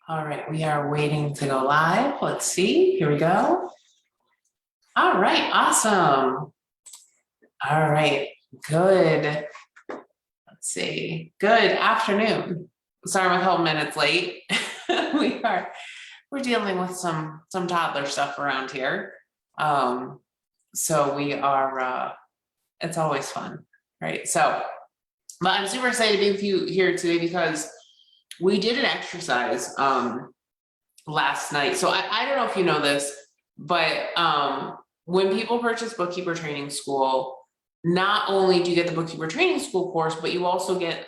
All right, we are waiting to go live. Let's see, here we go. All right, awesome. All right, good. Let's see, good afternoon. Sorry, I'm a couple minutes late. We're dealing with some toddler stuff around here. So we are, it's always fun, right? So, but I'm super excited to be with you here today because we did an exercise last night. So I don't know if you know this, but when people purchase Bookkeeper Training School, not only do you get the Bookkeeper Training School course, but you also get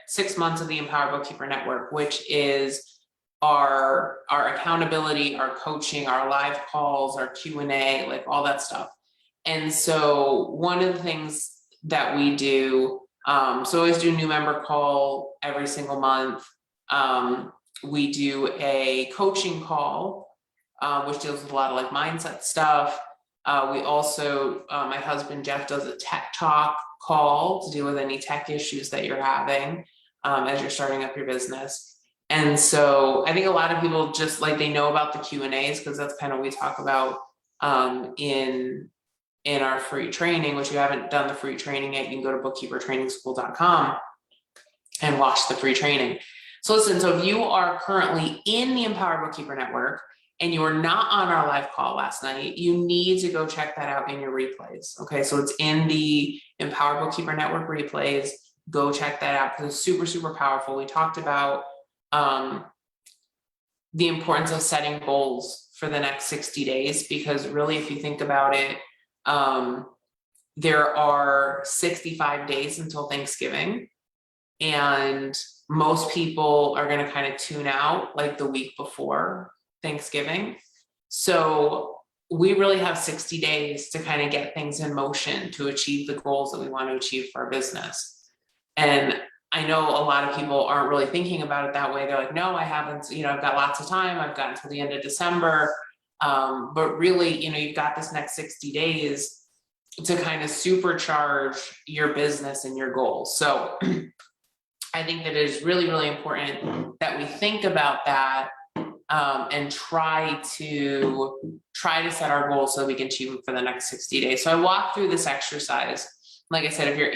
6 months of the Empower Bookkeeper Network, which is our accountability, our coaching, our live calls, our Q&A, like all that stuff. And so one of the things that we do, so always do a new member call every single month. We do a coaching call, which deals with a lot of like mindset stuff. We also, my husband Jeff does a tech talk call to deal with any tech issues that you're having as you're starting up your business. And so I think a lot of people just like, they know about the Q&As because that's kind of what we talk about in our free training, which you haven't done the free training yet, you can go to bookkeepertrainingschool.com and watch the free training. So listen, so if you are currently in the Empower Bookkeeper Network and you are not on our live call last night, you need to go check that out in your replays. Okay, so it's in the Empower Bookkeeper Network replays. Go check that out because it's super, super powerful. We talked about the importance of setting goals for the next 60 days, because really, if you think about it, there are 65 days until Thanksgiving, and most people are going to kind of tune out like the week before Thanksgiving. So we really have 60 days to kind of get things in motion to achieve the goals that we want to achieve for our business. And I know a lot of people aren't really thinking about it that way. They're like, no, I haven't, I've got lots of time. I've got until the end of December. But really, you've got this next 60 days to kind of supercharge your business and your goals. So I think that it is really, really important that we think about that and try to set our goals so we can achieve them for the next 60 days. So I walked through this exercise. Like I said, if you're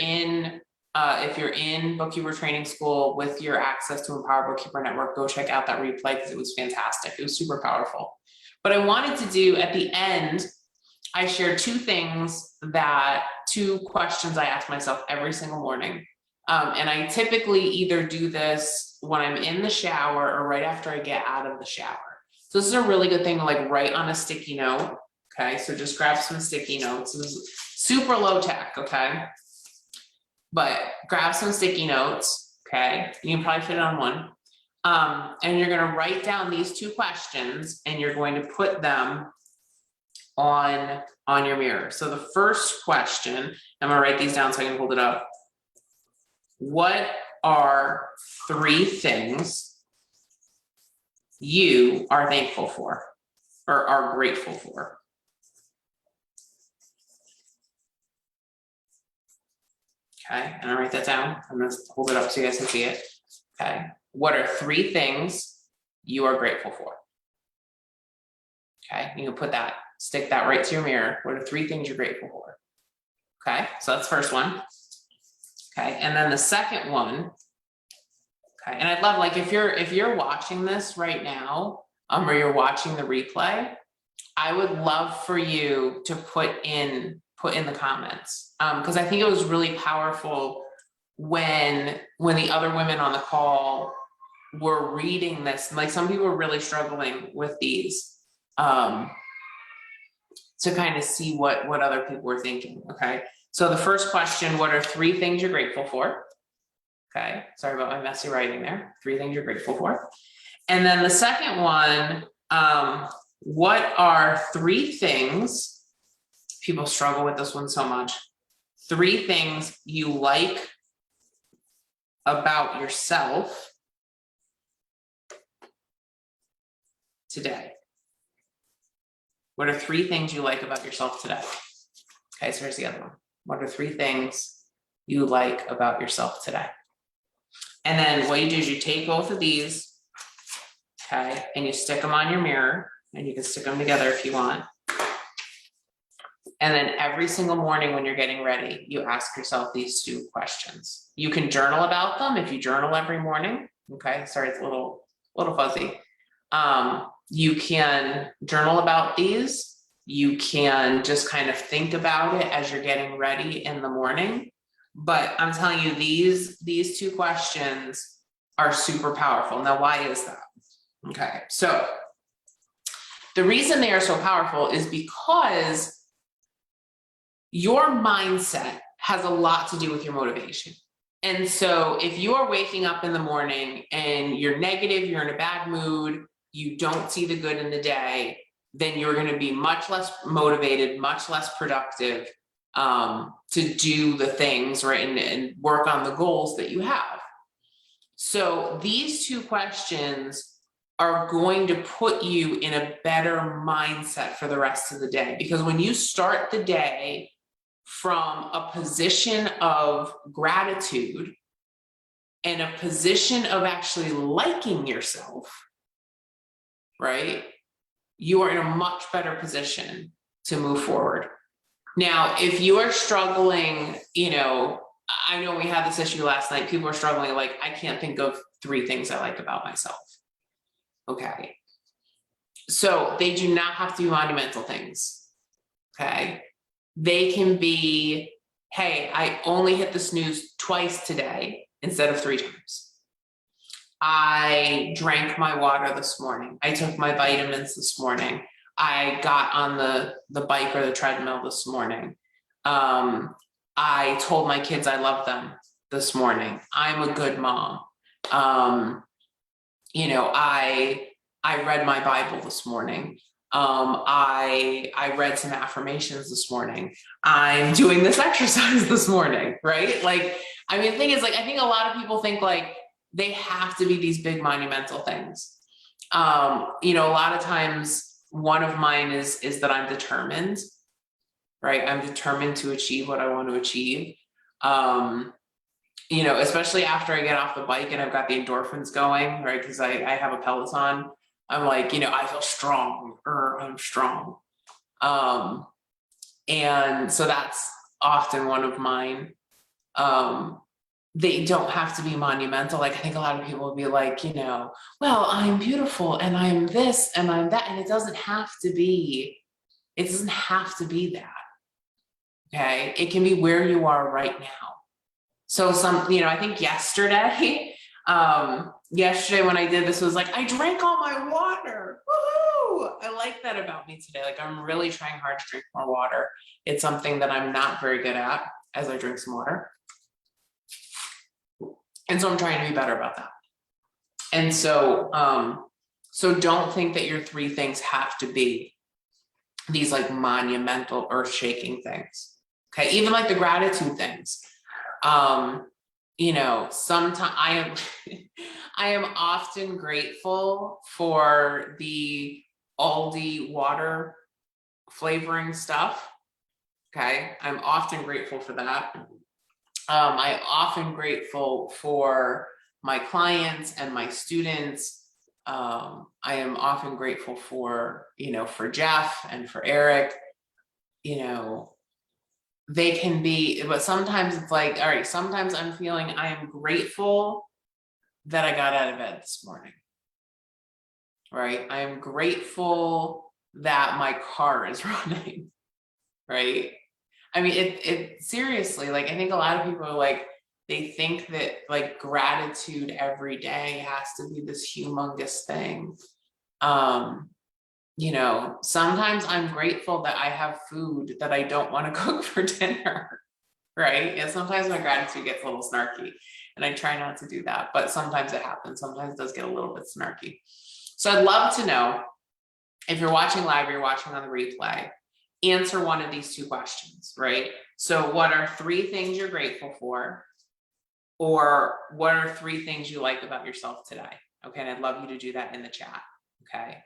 in Bookkeeper Training School with your access to Empower Bookkeeper Network, go check out that replay because it was fantastic. It was super powerful. But I wanted to do at the end, I shared two questions I ask myself every single morning. And I typically either do this when I'm in the shower or right after I get out of the shower. So this is a really good thing to like write on a sticky note. Okay, so just grab some sticky notes. This is super low tech, okay? But grab some sticky notes, okay? You can probably fit it on one. And you're gonna write down these two questions and you're going to put them on your mirror. So the first question, I'm gonna write these down so I can hold it up. What are 3 things you are thankful for or are grateful for? Okay, and I'll write that down. I'm gonna hold it up so you guys can see it. Okay, what are 3 things you are grateful for? Okay, you can stick that right to your mirror. What are 3 things you're grateful for? Okay, so that's the first one. Okay, and then the second one, okay, and I'd love, like, if you're watching this right now, or you're watching the replay, I would love for you to put in the comments, because I think it was really powerful when the other women on the call were reading this. Like, some people were really struggling with these, to kind of see what other people were thinking. Okay, so the first question, what are 3 things you're grateful for? Okay, sorry about my messy writing there. 3 things you're grateful for. And then the second one, what are 3 things, people struggle with this one so much, 3 things you like about yourself today? What are 3 things you like about yourself today? Okay, so here's the other one. What are 3 things you like about yourself today? And then what you do is you take both of these okay? And you stick them on your mirror, and you can stick them together if you want. And then every single morning when you're getting ready, you ask yourself these 2 questions. You can journal about them if you journal every morning. Okay, sorry, it's a little fuzzy. You can journal about these. You can just kind of think about it as you're getting ready in the morning. But I'm telling you, these 2 questions are super powerful. Now, why is that? Okay, so the reason they are so powerful is because your mindset has a lot to do with your motivation. And so if you are waking up in the morning and you're negative, you're in a bad mood, you don't see the good in the day, then you're going to be much less motivated, much less productive to do the things, right, and work on the goals that you have. So these 2 questions are going to put you in a better mindset for the rest of the day. Because when you start the day from a position of gratitude and a position of actually liking yourself, right, you are in a much better position to move forward. Now, if you are struggling, I know we had this issue last night, people are struggling, like, I can't think of 3 things I like about myself. Okay. So they do not have to be monumental things. Okay. They can be, hey, I only hit the snooze twice today instead of 3 times. I drank my water this morning. I took my vitamins this morning. I got on the bike or the treadmill this morning. I told my kids I love them this morning. I'm a good mom. I read my Bible this morning. I read some affirmations this morning. I'm doing this exercise this morning, right? Like, I mean, the thing is, like, I think a lot of people think like they have to be these big monumental things. A lot of times one of mine is that I'm determined, right? I'm determined to achieve what I want to achieve. Especially after I get off the bike and I've got the endorphins going, right? Because I have a Peloton. I'm like, I feel strong, or I'm strong. And so that's often one of mine. They don't have to be monumental. Like, I think a lot of people will be like, well, I'm beautiful and I'm this and I'm that. And it doesn't have to be that. Okay. It can be where you are right now. So I think yesterday when I did this, was like, I drank all my water. Woohoo! I like that about me today. Like, I'm really trying hard to drink more water. It's something that I'm not very good at, as I drink some water. And so I'm trying to be better about that. And so, so don't think that your 3 things have to be these like monumental, earth-shaking things. Okay. Even like the gratitude things. Sometimes I am often grateful for the Aldi water flavoring stuff. Okay. I'm often grateful for that. I'm often grateful for my clients and my students. I am often grateful for Jeff and for Eric. They can be, but sometimes it's like, all right, sometimes I'm feeling I am grateful that I got out of bed this morning, right? I am grateful that my car is running, right? I mean, it seriously, like, I think a lot of people are like, they think that like gratitude every day has to be this humongous thing. Sometimes I'm grateful that I have food that I don't want to cook for dinner, right? And sometimes my gratitude gets a little snarky, and I try not to do that, but sometimes it happens. Sometimes it does get a little bit snarky. So I'd love to know, if you're watching live, you're watching on the replay, answer one of these 2 questions, right? So what are 3 things you're grateful for? Or what are 3 things you like about yourself today? Okay, and I'd love you to do that in the chat, okay?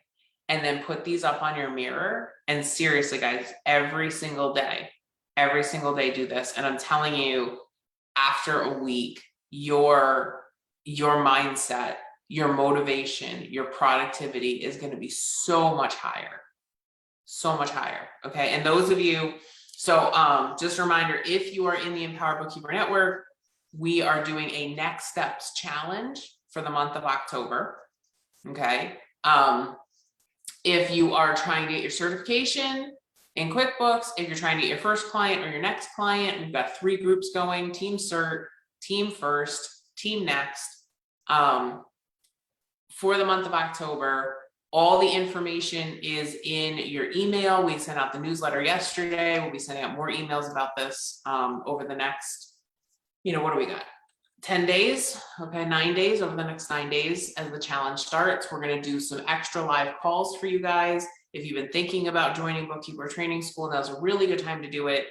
And then put these up on your mirror. And seriously, guys, every single day do this. And I'm telling you, after a week, your mindset, your motivation, your productivity is going to be so much higher. So much higher. Okay. And those of you, so just a reminder, if you are in the Empower Bookkeeper Network, we are doing a next steps challenge for the month of October. Okay. If you are trying to get your certification in QuickBooks, if you're trying to get your first client or your next client, we've got 3 groups going: Team Cert, Team First, Team Next. For the month of October, all the information is in your email. We sent out the newsletter yesterday. We'll be sending out more emails about this over the next, what do we got? 10 days, okay, 9 days, over the next 9 days as the challenge starts. We're going to do some extra live calls for you guys. If you've been thinking about joining Bookkeeper Training School, now's a really good time to do it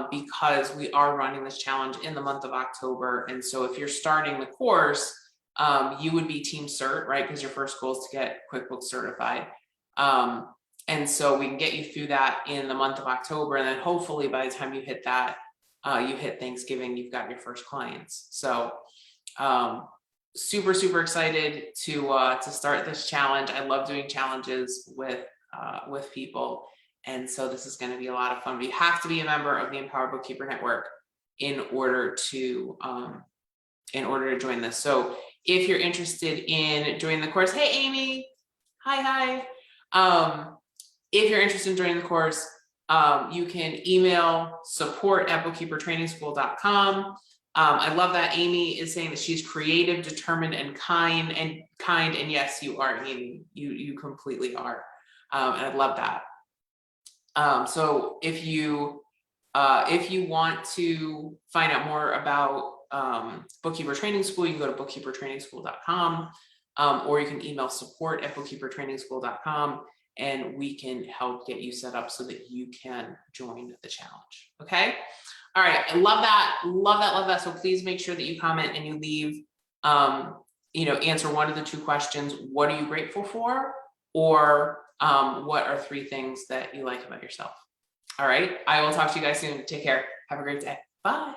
because we are running this challenge in the month of October. And so if you're starting the course, you would be Team Cert, right? Because your first goal is to get QuickBooks certified. And so we can get you through that in the month of October. And then hopefully by the time you hit that, you hit Thanksgiving, you've got your first clients. So super, super excited to start this challenge. I love doing challenges with people. And so this is going to be a lot of fun. But you have to be a member of the Empower Bookkeeper Network in order to join this. So if you're interested in joining the course, hey, Amy, hi. If you're interested in joining the course, you can email support@bookkeepertrainingschool.com. I love that Amy is saying that she's creative, determined, and kind. And yes, you are, Amy. You completely are. And I love that. So if you want to find out more about Bookkeeper Training School, you can go to bookkeepertrainingschool.com, or you can email support@bookkeepertrainingschool.com, and we can help get you set up so that you can join the challenge. Okay. All right. I love that. Love that. So please make sure that you comment and you leave, answer one of the 2 questions. What are you grateful for? Or what are 3 things that you like about yourself? All right. I will talk to you guys soon. Take care. Have a great day. Bye.